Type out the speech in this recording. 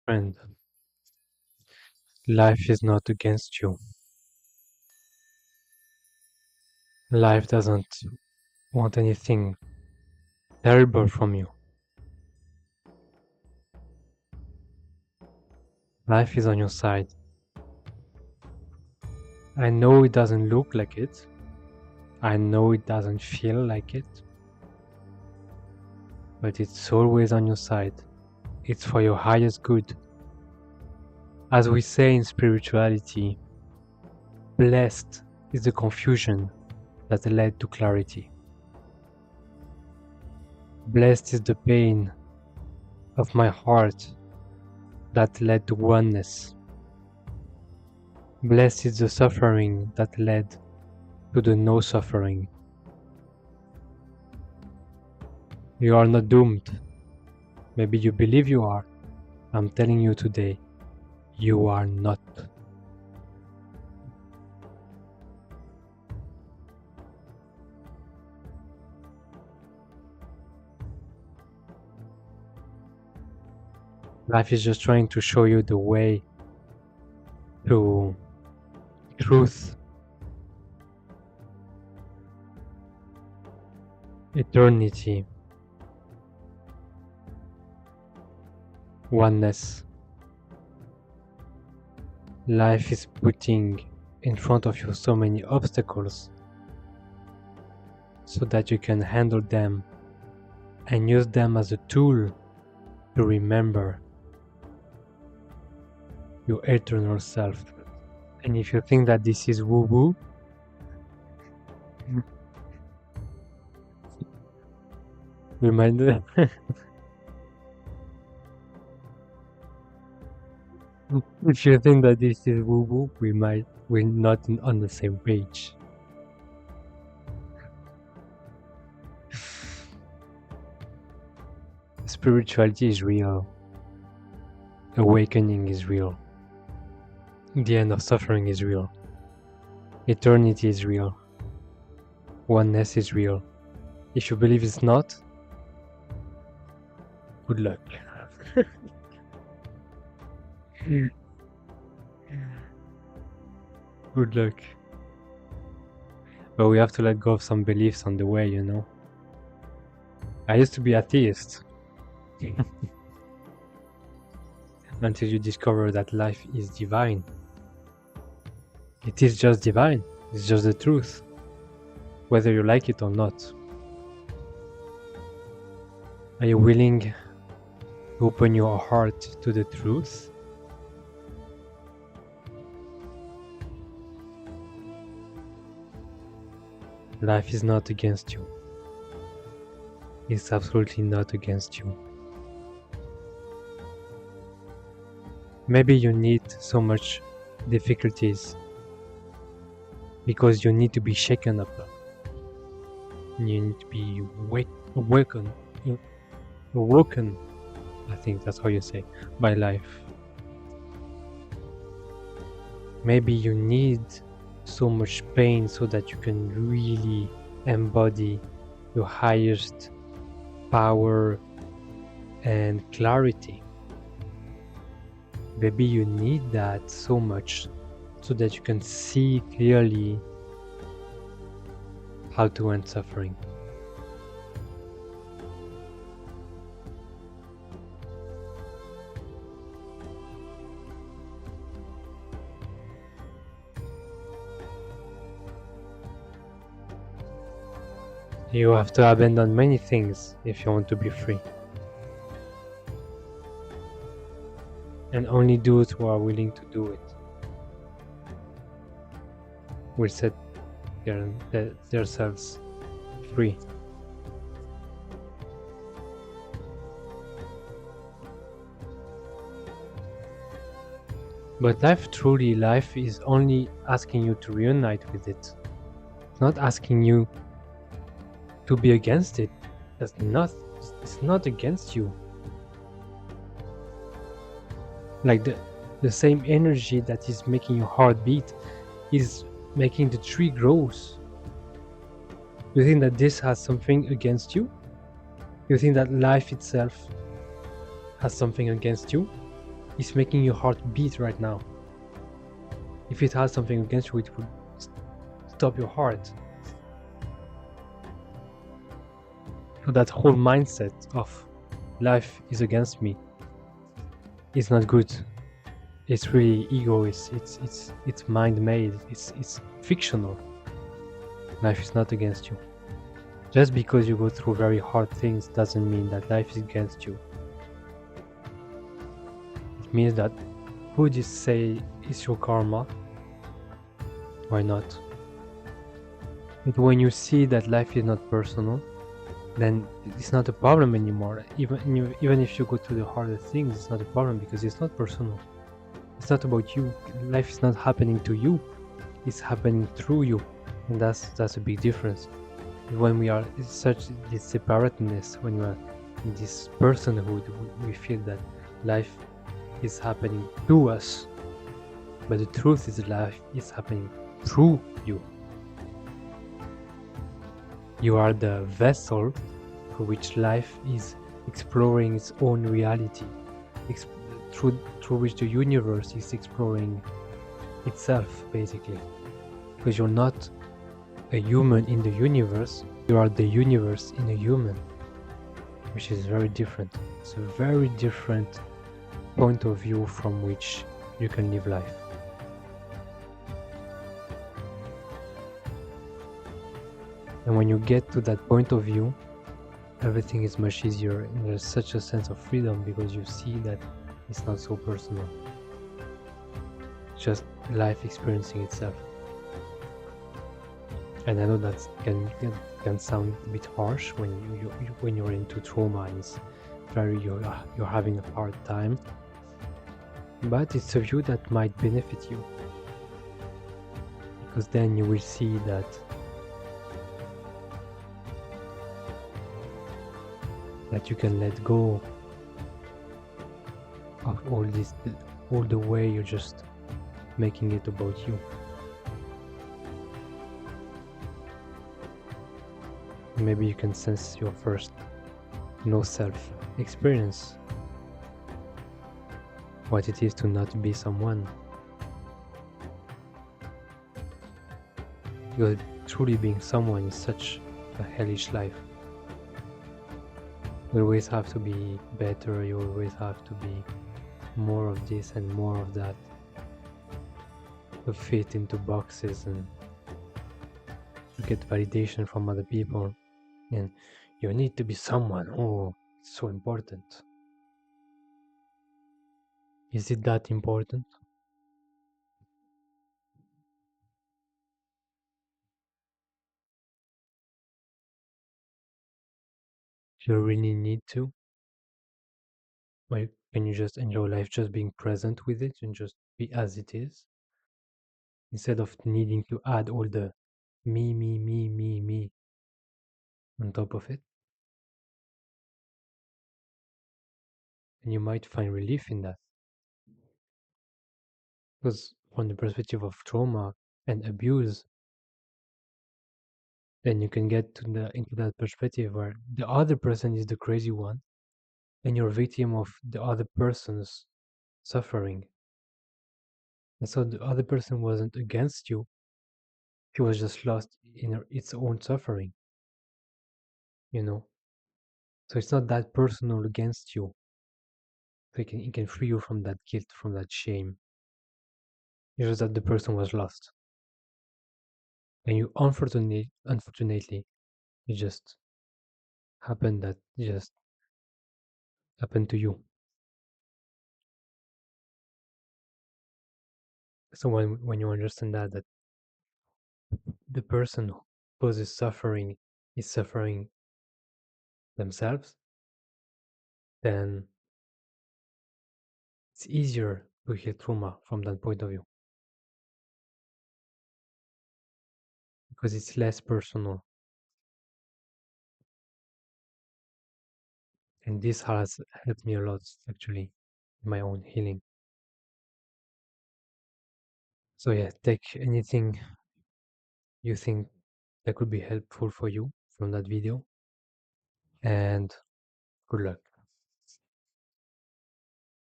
Friend, life is not against you. Life doesn't want anything terrible from you. Life is on your side. I know it doesn't look like it. I know it doesn't feel like it. But it's always on your side. It's for your highest good. As we say in spirituality, blessed is the confusion that led to clarity. Blessed is the pain of my heart that led to oneness. Blessed is the suffering that led to the no suffering. You are not doomed. Maybe you believe you are. I'm telling you today, you are not. Life is just trying to show you the way to truth, eternity, oneness. Life is putting in front of you so many obstacles so that you can handle them and use them as a tool to remember your eternal self. And if you think that this is woo-woo, reminder. If you think that this is woo-woo, we're not on the same page. Spirituality is real. Awakening is real. The end of suffering is real. Eternity is real. Oneness is real. If you believe it's not, good luck. Good luck. But we have to let go of some beliefs on the way, you know. I used to be atheist. Until you discover that life is divine. It is just divine. It's just the truth. Whether you like it or not. Are you willing to open your heart to the truth? Life is not against you. It's absolutely not against you. Maybe you need so much difficulties because you need to be shaken up. You need to be awoken, I think that's how you say, by life. Maybe you need so much pain so that you can really embody your highest power and clarity. Maybe you need that so much so that you can see clearly how to end suffering. You have to abandon many things if you want to be free. And only those who are willing to do it will set themselves free. But life is only asking you to reunite with it. It's not asking you to be against it. It's not against you. Like the same energy that is making your heart beat is making the tree grows. You think that this has something against you? You think that life itself has something against you? It's making your heart beat right now. If it has something against you, it would stop your heart. So that whole mindset of life is against me is not good. It's really ego. It's mind made. It's fictional. Life is not against you. Just because you go through very hard things doesn't mean that life is against you. It means that Buddhists say it's your karma. Why not? But when you see that life is not personal, then it's not a problem anymore. Even if you go through the hardest things, it's not a problem because it's not personal. It's not about you. Life is not happening to you. It's happening through you, and that's a big difference. When we are in such this separateness, when we are in this personhood, we feel that life is happening to us, but the truth is life is happening through you. You are the vessel through which life is exploring its own reality, through which the universe is exploring itself, basically. Because you're not a human in the universe, you are the universe in a human, which is very different. It's a very different point of view from which you can live life. And when you get to that point of view, everything is much easier, and there's such a sense of freedom because you see that it's not so personal. It's just life experiencing itself. And I know that can sound a bit harsh when you're into trauma and it's you're having a hard time, but it's a view that might benefit you, because then you will see that you can let go of all the way you're just making it about you. Maybe you can sense your first no self experience, what it is to not be someone. Because truly being someone is such a hellish life. You always have to be better, you always have to be more of this and more of that, to fit into boxes and to get validation from other people. And you need to be someone. Oh, it's so important. Is it that important? Do you really need to? Or can you just enjoy life just being present with it and just be as it is? Instead of needing to add all the me on top of it? And you might find relief in that. Because from the perspective of trauma and abuse, then you can get into that perspective where the other person is the crazy one and you're a victim of the other person's suffering. And so the other person wasn't against you, he was just lost in its own suffering, you know? So it's not that personal against you. So it can free you from that guilt, from that shame. It's just that the person was lost. And you unfortunately, it just happened that it just happened to you. So when you understand that the person who causes suffering is suffering themselves, then it's easier to heal trauma from that point of view because it's less personal. And this has helped me a lot actually in my own healing. So yeah, take anything you think that could be helpful for you from that video, and good luck.